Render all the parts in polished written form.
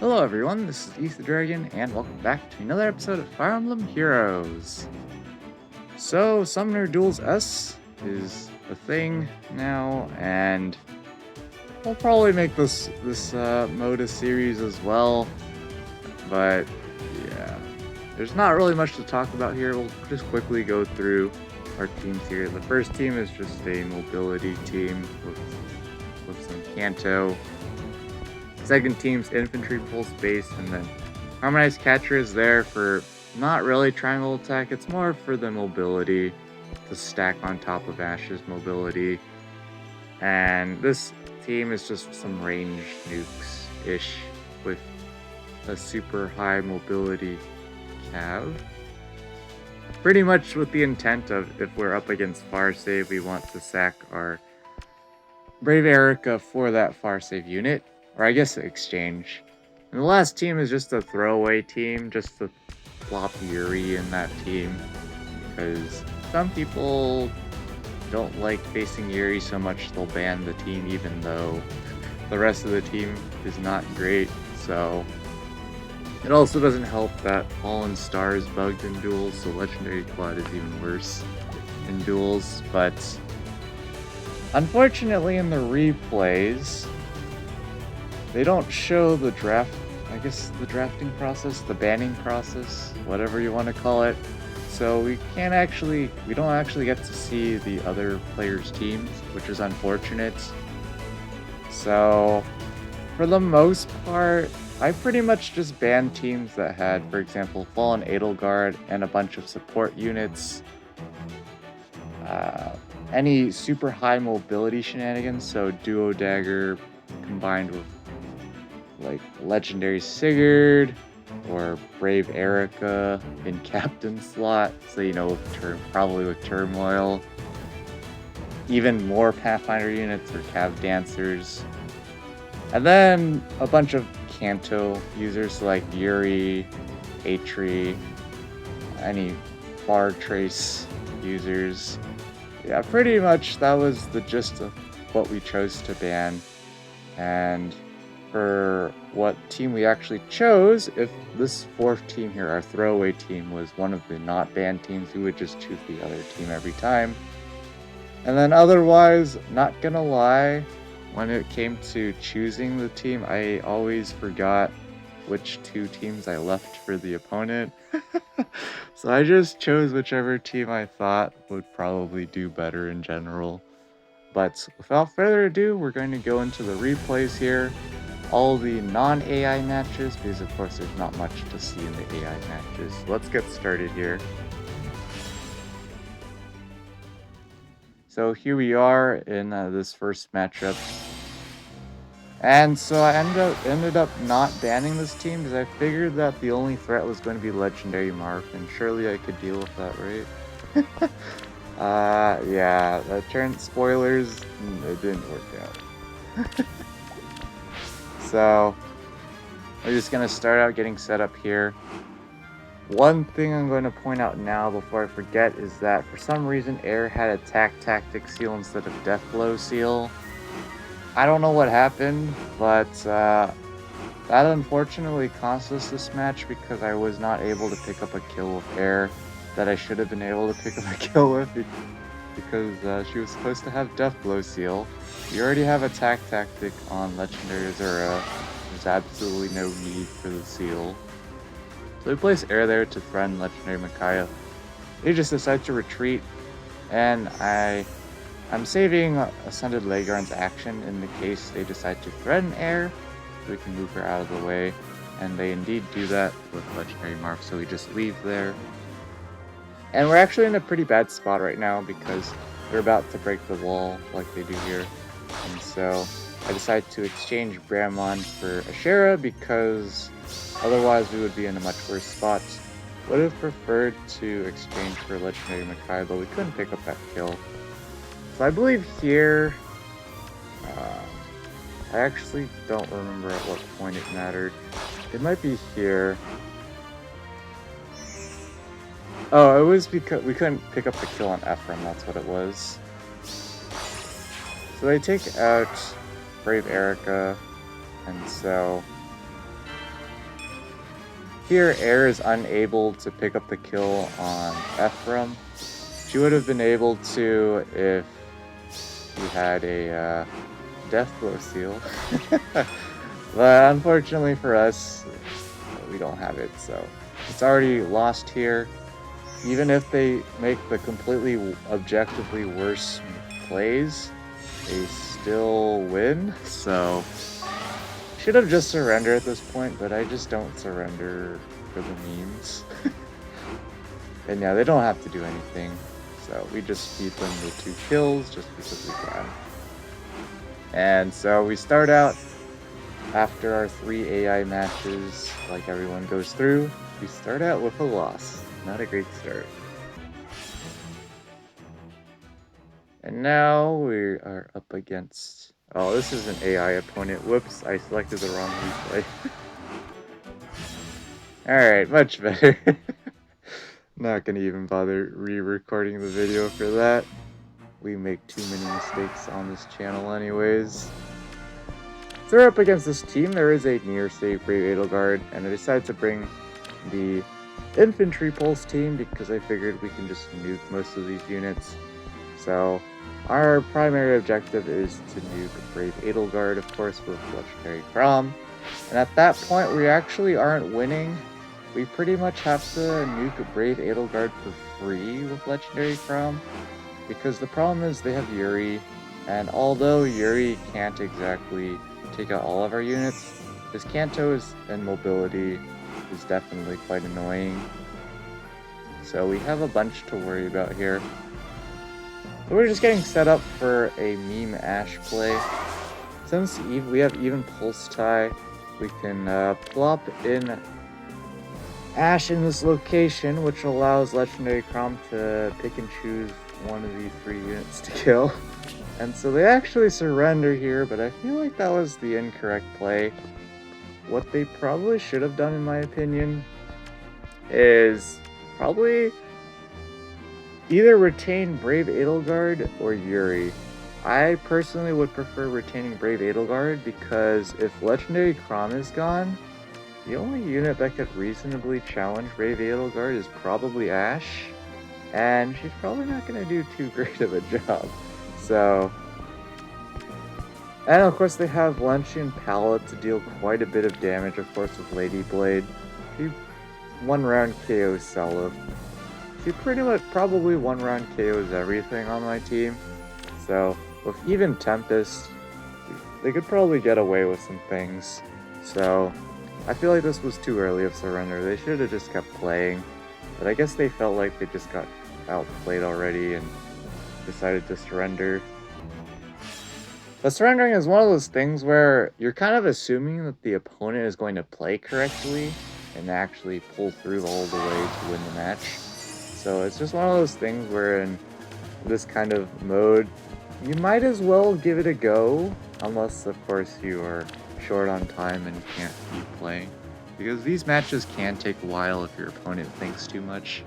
Hello everyone, this is Ethan Dragon, and welcome back to another episode of Fire Emblem Heroes. So, Summoner Duels S is a thing now, and we'll probably make this mode a series as well. But yeah, there's not really much to talk about here. We'll just quickly go through our teams here. The first team is just a mobility team with some Kanto. Second team's infantry pulse base, and then harmonized catcher is there for not really triangle attack. It's more for the mobility to stack on top of Ash's mobility. And this team is just some ranged nukes ish with a super high mobility cav. Pretty much with the intent of, if we're up against far save, we want to sack our Brave Erica for that far save unit. Or I guess exchange. And the last team is just a throwaway team, just to plop Yuri in that team. Because some people don't like facing Yuri so much they'll ban the team even though the rest of the team is not great. So it also doesn't help that Fallen Star is bugged in duels, so Legendary Quad is even worse in duels. But unfortunately in the replays, they don't show the the drafting process, the banning process, whatever you want to call it. So we don't actually get to see the other players' teams, which is unfortunate. So for the most part, I pretty much just banned teams that had, for example, Fallen Edelgard and a bunch of support units. Any super high mobility shenanigans, so Duo Dagger combined with like Legendary Sigurd or Brave Erica in captain slot, so probably with Turmoil. Even more Pathfinder units or Cav Dancers. And then a bunch of Kanto users like Yuri, Atri, any Bar Trace users. Yeah, pretty much that was the gist of what we chose to ban. And for what team we actually chose, if this fourth team here, our throwaway team, was one of the not banned teams, we would just choose the other team every time. And then otherwise, not gonna lie, when it came to choosing the team, I always forgot which two teams I left for the opponent. So I just chose whichever team I thought would probably do better in general. But without further ado, we're going to go into the replays here. All the non-AI matches, because of course there's not much to see in the AI matches. Let's get started here. So here we are in this first matchup. And so I ended up not banning this team because I figured that the only threat was going to be Legendary Marth, and surely I could deal with that, right? Yeah, that turned spoilers, it didn't work out. So we're just gonna start out getting set up here. One thing I'm going to point out now before I forget is that for some reason Air had Attack Tactic Seal instead of Death Blow Seal. I don't know what happened, but that unfortunately cost us this match because I was not able to pick up a kill with Air that I should have been able to pick up a kill with because she was supposed to have Death Blow Seal. You already have Attack Tactic on Legendary Azura. There's absolutely no need for the seal. So we place Air there to threaten Legendary Micaiah. They just decide to retreat, and I'm saving Ascended Legarn's action in the case they decide to threaten Air, so we can move her out of the way. And they indeed do that with Legendary Marth, so we just leave there. And we're actually in a pretty bad spot right now because we're about to break the wall like they do here. And so I decided to exchange Bramon for Ashera because otherwise we would be in a much worse spot. Would have preferred to exchange for Legendary Micaiah, but we couldn't pick up that kill. So I believe here, I actually don't remember at what point it mattered. It might be here. Oh, it was because we couldn't pick up the kill on Ephraim, that's what it was. So they take out Brave Erica, and so here, Air is unable to pick up the kill on Ephraim. She would have been able to if he had a death blow seal. But unfortunately for us, we don't have it, so it's already lost here. Even if they make the completely objectively worse plays, they still win, so should have just surrendered at this point, but I just don't surrender for the memes. And yeah, they don't have to do anything, so we just feed them the 2 kills just because we can. And so we start out after our 3 AI matches, like everyone goes through, we start out with a loss. Not a great start. And now we are up against... Oh, this is an AI opponent. Whoops, I selected the wrong replay. Alright, much better. Not gonna even bother re-recording the video for that. We make too many mistakes on this channel anyways. So we're up against this team. There is a near save Brave Edelgard, and I decided to bring the Infantry Pulse team because I figured we can just nuke most of these units. So our primary objective is to nuke Brave Edelgard, of course, with Legendary Crom. And at that point, we actually aren't winning. We pretty much have to nuke Brave Edelgard for free with Legendary Crom, because the problem is they have Yuri, and although Yuri can't exactly take out all of our units, his Canto and mobility is definitely quite annoying. So we have a bunch to worry about here. So we're just getting set up for a meme Ashe play. Since we have even pulse tie, we can plop in Ashe in this location, which allows Legendary Crom to pick and choose one of these 3 units to kill. And so they actually surrender here, but I feel like that was the incorrect play. What they probably should have done, in my opinion, is probably either retain Brave Edelgard or Yuri. I personally would prefer retaining Brave Edelgard because if Legendary Crom is gone, the only unit that could reasonably challenge Brave Edelgard is probably Ashe, and she's probably not going to do too great of a job. So, and of course they have Lancian Palette to deal quite a bit of damage, of course, with Lady Blade. She 1-round KOs Seliph. She pretty much probably 1-round KOs everything on my team. So, with even Tempest, they could probably get away with some things. So, I feel like this was too early of surrender. They should have just kept playing. But I guess they felt like they just got outplayed already and decided to surrender. But surrendering is one of those things where you're kind of assuming that the opponent is going to play correctly and actually pull through all the way to win the match. So it's just one of those things where in this kind of mode, you might as well give it a go, unless of course you are short on time and can't keep playing. Because these matches can take a while if your opponent thinks too much.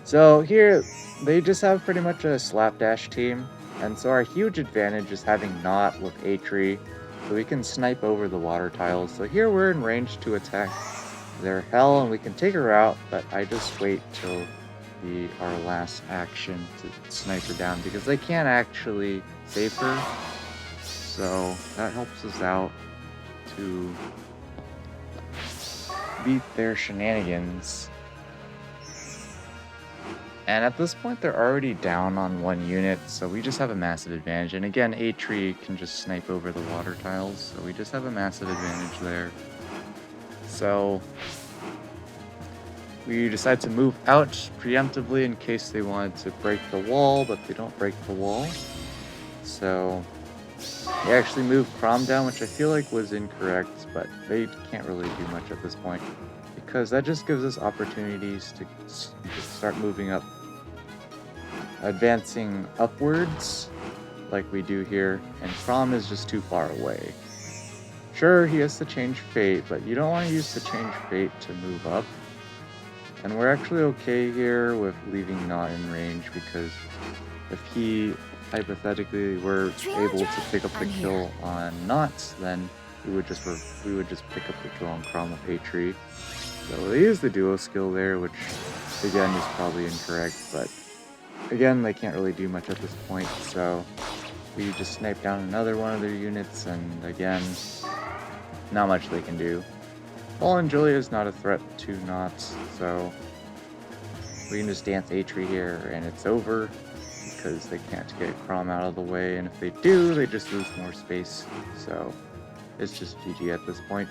So here, they just have pretty much a slapdash team, and so our huge advantage is having Not with Atri, so we can snipe over the water tiles. So here we're in range to attack their Hell, and we can take her out, but I just wait till our last action to snipe her down, because they can't actually save her, so that helps us out to beat their shenanigans. And at this point, they're already down on 1 unit, so we just have a massive advantage. And again, Atri can just snipe over the water tiles, so we just have a massive advantage there. So we decide to move out preemptively in case they wanted to break the wall, but they don't break the wall. So they actually moved Crom down, which I feel like was incorrect, but they can't really do much at this point, because that just gives us opportunities to start moving up, advancing upwards like we do here, and Crom is just too far away. Sure, he has to change fate, but you don't want to use the change fate to move up. And we're actually okay here with leaving Not in range, because if he hypothetically were able to pick up the kill on Not, then we would just pick up the kill on Crom of Atri. So they use the duo skill there, which again is probably incorrect, but again they can't really do much at this point, so we just snipe down another one of their units, and again, not much they can do. Fallen Julia is not a threat to Knots, so we can just dance Atri here and it's over, because they can't get Crom out of the way, and if they do, they just lose more space, so it's just GG at this point.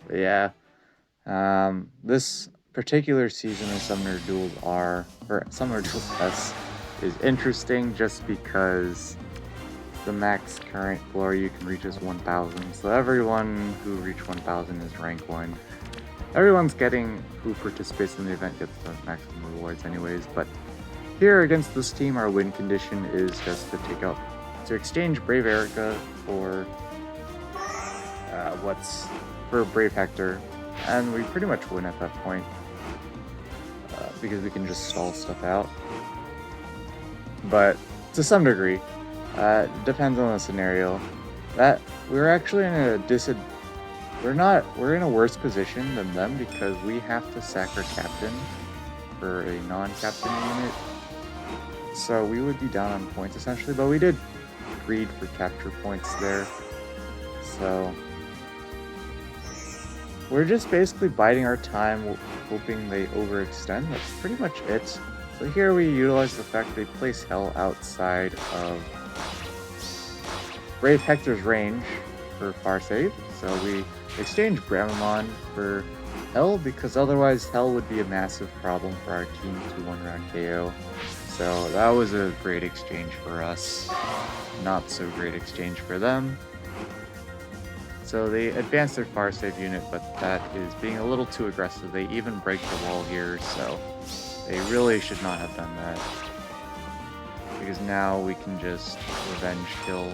But yeah, this particular season of Summoner Duels Summoner Duels S is interesting just because the max current glory you can reach is 1000, so everyone who reached 1000 is rank 1. Everyone's who participates in the event gets the maximum rewards anyways, but here against this team our win condition is just to exchange Brave Erica for Brave Hector, and we pretty much win at that point because we can just stall stuff out. But to some degree, depends on the scenario. That we're actually in a we're in a worse position than them because we have to sack our captain for a non-captain unit. So we would be down on points essentially, but we did greed for capture points there. So we're just basically biding our time, hoping they overextend. That's pretty much it. So here we utilize the fact they place Hell outside of Brave Hector's range for far save. So we exchange Bramamon for Hell because otherwise Hell would be a massive problem for our team to one-round KO. So that was a great exchange for us. Not so great exchange for them. So they advance their far save unit, but that is being a little too aggressive. They even break the wall here, so they really should not have done that. Because now we can just revenge kill.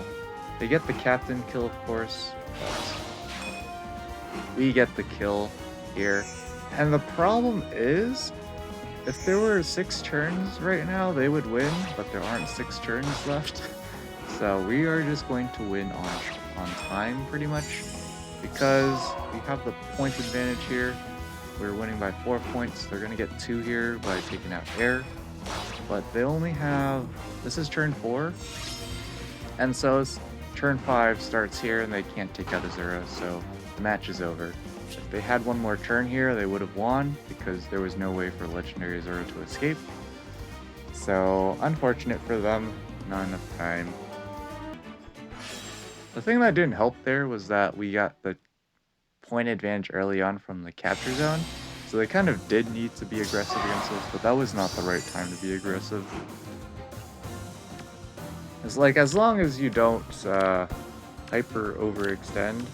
They get the captain kill, of course, but we get the kill here. And the problem is, if there were 6 turns right now, they would win, but there aren't 6 turns left. So we are just going to win on time, pretty much, because we have the point advantage here. We're winning by 4 points. They're going to get 2 here by taking out air, but they only have... This is turn 4, and so turn 5 starts here, and they can't take out a 0, so the match is over. If they had one more turn here, they would have won, because there was no way for Legendary Zoro to escape. So, unfortunate for them, not enough time. The thing that didn't help there was that we got the point advantage early on from the capture zone, so they kind of did need to be aggressive against us, but that was not the right time to be aggressive. It's like, as long as you don't hyper overextend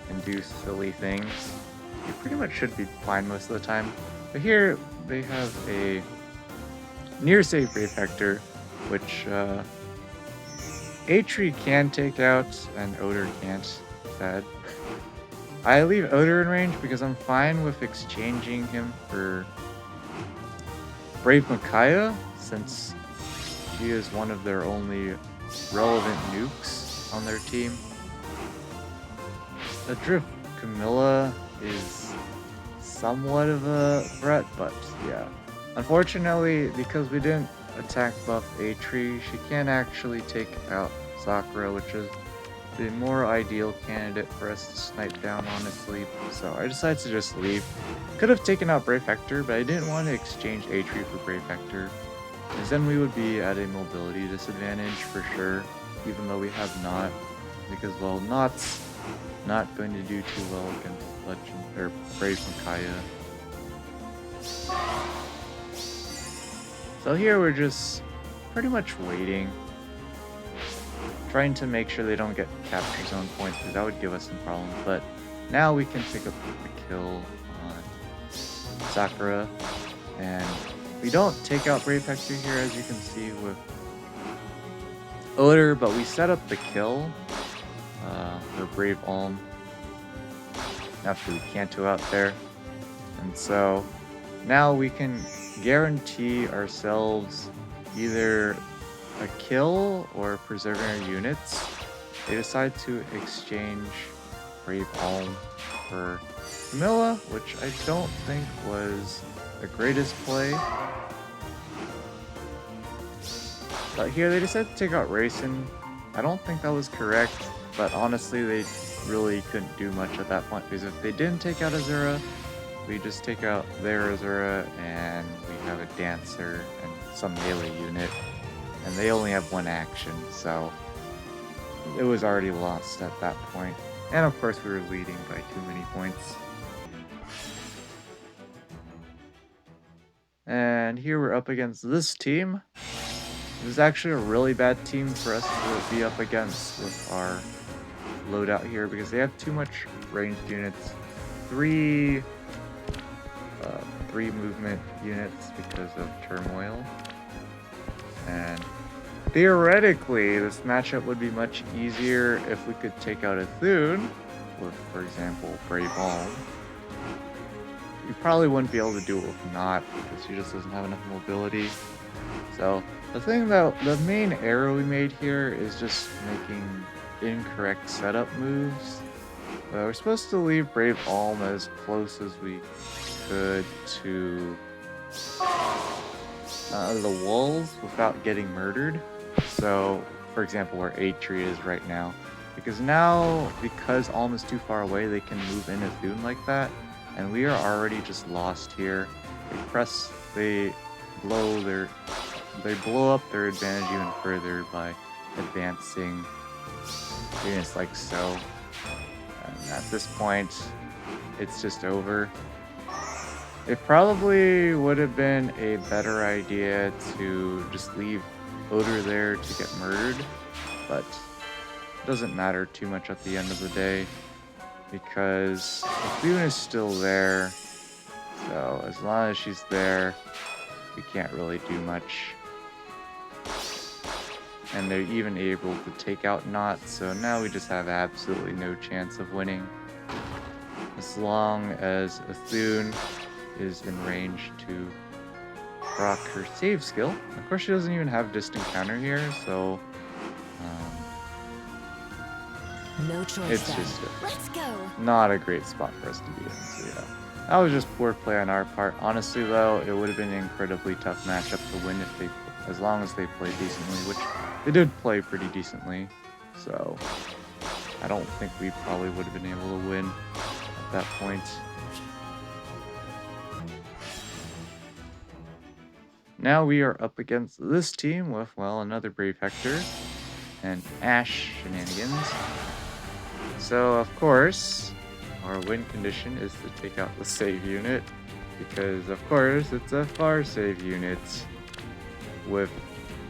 and do silly things, you pretty much should be fine most of the time. But here they have a near save Brave Hector, which Atri can take out and Oder can't. Sad. I leave Oder in range because I'm fine with exchanging him for Brave Micaiah, since she is one of their only relevant nukes on their team. Adrift Camilla is somewhat of a threat, but yeah. Unfortunately, because we didn't attack buff Atri, she can't actually take out Sakura, which is the more ideal candidate for us to snipe down, honestly. So I decided to just leave. Could have taken out Brave Hector, but I didn't want to exchange Atri for Brave Hector, because then we would be at a mobility disadvantage for sure, even though we have not, because, well, Not's not going to do too well against Brave Micaiah. So here we're just pretty much waiting, trying to make sure they don't get capture zone points, because that would give us some problems. But now we can pick up the kill on Sakura, and we don't take out Brave Hector here, as you can see with Oder, but we set up the kill for Brave Ulm after we Kanto out there. And so now we can guarantee ourselves either a kill or preserving our units, they decide to exchange Brave Alm for Camilla, which I don't think was the greatest play. But here they decided to take out Racing. I don't think that was correct, but honestly they really couldn't do much at that point, because if they didn't take out Azura, we just take out their Azura and we have a Dancer and some melee unit, and they only have one action, so it was already lost at that point. And of course we were leading by too many points. And here we're up against this team. This is actually a really bad team for us to be up against with our loadout here, because they have too much ranged units. Three movement units because of Turmoil. And theoretically, this matchup would be much easier if we could take out a Thune with, for example, Brave Alm. We probably wouldn't be able to do it with Not, because he just doesn't have enough mobility. So the thing that the main error we made here is just making incorrect setup moves. We're supposed to leave Brave Alm as close as we could to the walls without getting murdered. So, for example, where Atri is right now. Because Alm is too far away, they can move in a Thune like that. And we are already just lost here. They blow up their advantage even further by advancing units like so. And at this point, it's just over. It probably would have been a better idea to just leave Odor there to get murdered, but it doesn't matter too much at the end of the day, because the Thune is still there, so as long as she's there, we can't really do much. And they're even able to take out Not, so now we just have absolutely no chance of winning. As long as a Thune is in range to proc her save skill. Of course, she doesn't even have distant counter here, so no choice. It's just Let's go. Not a great spot for us to be in. So yeah, that was just poor play on our part. Honestly, though, it would have been an incredibly tough matchup to win as long as they played decently, which they did play pretty decently. So I don't think we probably would have been able to win at that point. Now we are up against this team with, well, another Brave Hector and Ashe shenanigans. So, of course, our win condition is to take out the save unit, because, of course, it's a far save unit with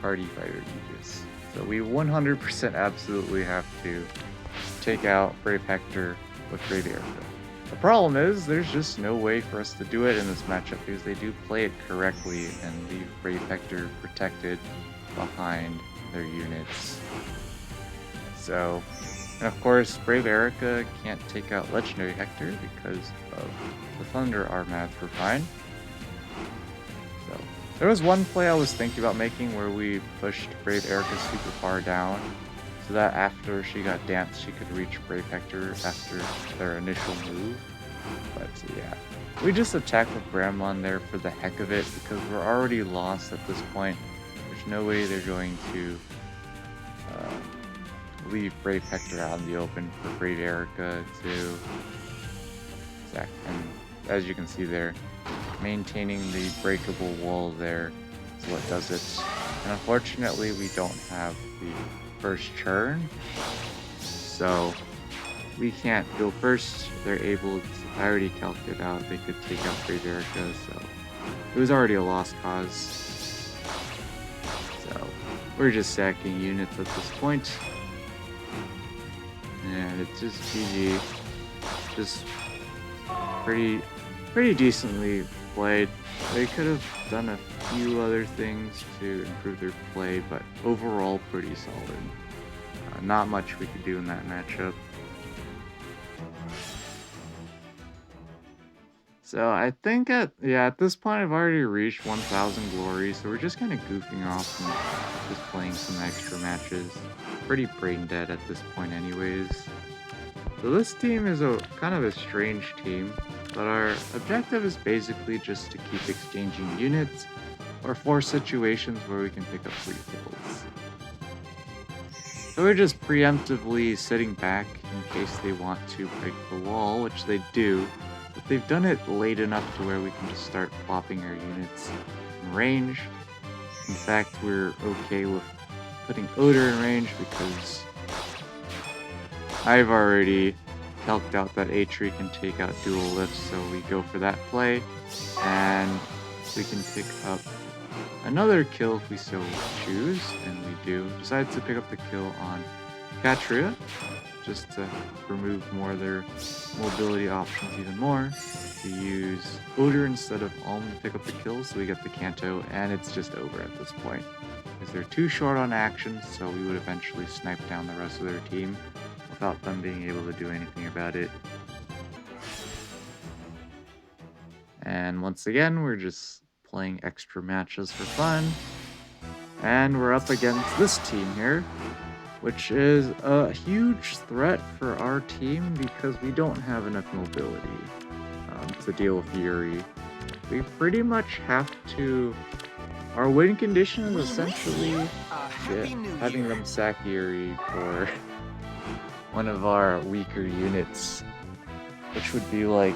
Party Fighter Aegis. So we 100% absolutely have to take out Brave Hector with Brave Erica. The problem is, there's just no way for us to do it in this matchup, because they do play it correctly and leave Brave Hector protected behind their units. So, and of course, Brave Erica can't take out Legendary Hector because of the Thunder Armads for fine. So, there was one play I was thinking about making where we pushed Brave Erica super far down, so that after she got danced, she could reach Brave Hector after their initial move. But yeah, we just attack with Bramon there for the heck of it, because we're already lost at this point. There's no way they're going to leave Brave Hector out in the open for Brave Erica to attack. And as you can see there, maintaining the breakable wall there is what does it. And unfortunately, we don't have the first churn, so we can't go first. They're able to, I already calculated out they could take out Brave Erica, so it was already a lost cause. So we're just sacking units at this point, and it's just GG. Just pretty decently played. They could have done a few other things to improve their play, but overall pretty solid. Not much we could do in that matchup. So I think at this point I've already reached 1,000 glory, so we're just kind of goofing off and just playing some extra matches. Pretty brain dead at this point anyways. So this team is a kind of a strange team, but our objective is basically just to keep exchanging units or force situations where we can pick up free kills. So we're just preemptively sitting back in case they want to break the wall, which they do, but they've done it late enough to where we can just start plopping our units in range. In fact, we're okay with putting Odor in range because I've already calced out that A-Tree can take out dual lifts, so we go for that play, and we can pick up another kill if we so choose, and we do. Decide to pick up the kill on Katria, just to remove more of their mobility options even more. We use Odor instead of Alm to pick up the kills, so we get the Kanto, and it's just over at this point. Because they're too short on actions, so we would eventually snipe down the rest of their team without them being able to do anything about it. And once again, we're just playing extra matches for fun. And we're up against this team here, which is a huge threat for our team because we don't have enough mobility to deal with Yuri. We pretty much have to... Our win condition is essentially having them sack Yuri for one of our weaker units, which would be like,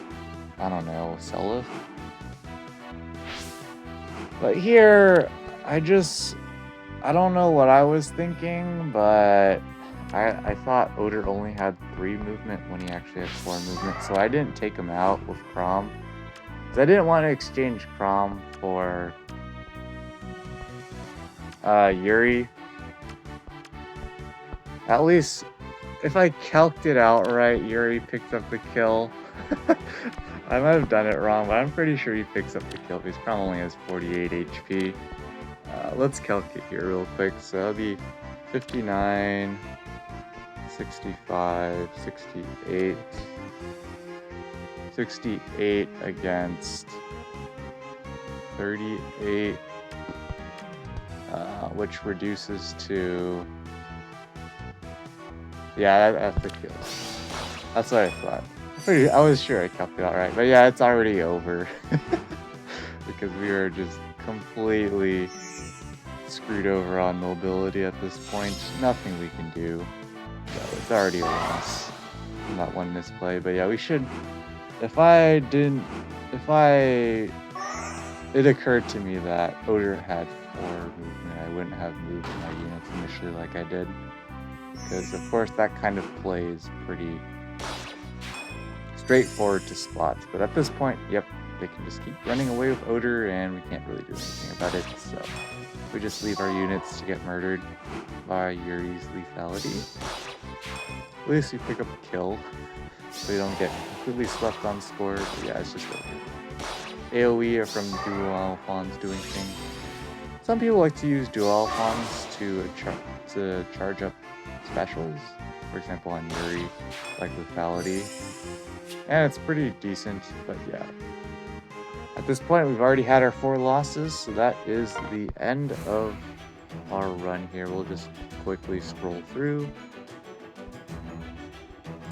I don't know, Selith? But here, I don't know what I was thinking, but I thought Odor only had 3 movement when he actually had 4 movement, so I didn't take him out with Chrom. Because I didn't want to exchange Chrom for Yuri. At least, if I calced it out right, Yuri picked up the kill. I might have done it wrong, but I'm pretty sure he picks up the kill because Chrom only has 48 HP. Let's calc it here real quick. So that'll be 59, 65, 68, 68 against 38, which reduces to... Yeah, that's the kill. That's what I thought. I was sure I calculated it out right, but yeah, it's already over. Because we were just completely screwed over on mobility at this point. Nothing we can do. So it's already a loss from that one misplay. But yeah, we should... It occurred to me that Odor had 4 movement. I wouldn't have moved my units initially like I did. Because, of course, that kind of play is pretty straightforward to spot. But at this point, yep, they can just keep running away with Odor, and we can't really do anything about it. So we just leave our units to get murdered by Yuri's lethality. At least we pick up a kill, so we don't get completely swept on score. But yeah, it's just over. AoE are from dual Alphons doing things. Some people like to use dual Alphons to charge up specials, for example on Yuri, like lethality, and it's pretty decent. But yeah, at this point we've already had our 4 losses, so that is the end of our run here. We'll just quickly scroll through.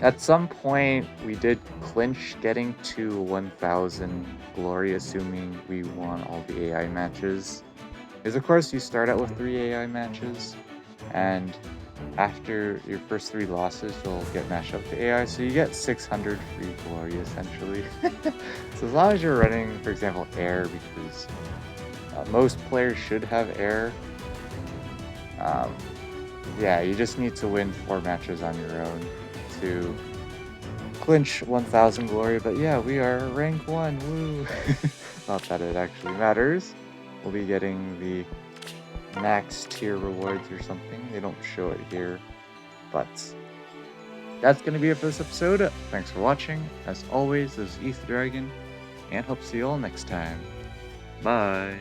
At some point we did clinch getting to 1,000 glory, assuming we won all the AI matches, because of course you start out with 3 AI matches, and after your first 3 losses, you'll get matched up to AI, so you get 600 free glory, essentially. So as long as you're running, for example, air, because most players should have air, yeah, you just need to win 4 matches on your own to clinch 1,000 glory. But yeah, we are rank 1, woo! Not that it actually matters. We'll be getting the max tier rewards or something. They don't show it here, but that's going to be it for this episode. Thanks for watching. As always, this is ETH Dragon, and hope to see you all next time. Bye!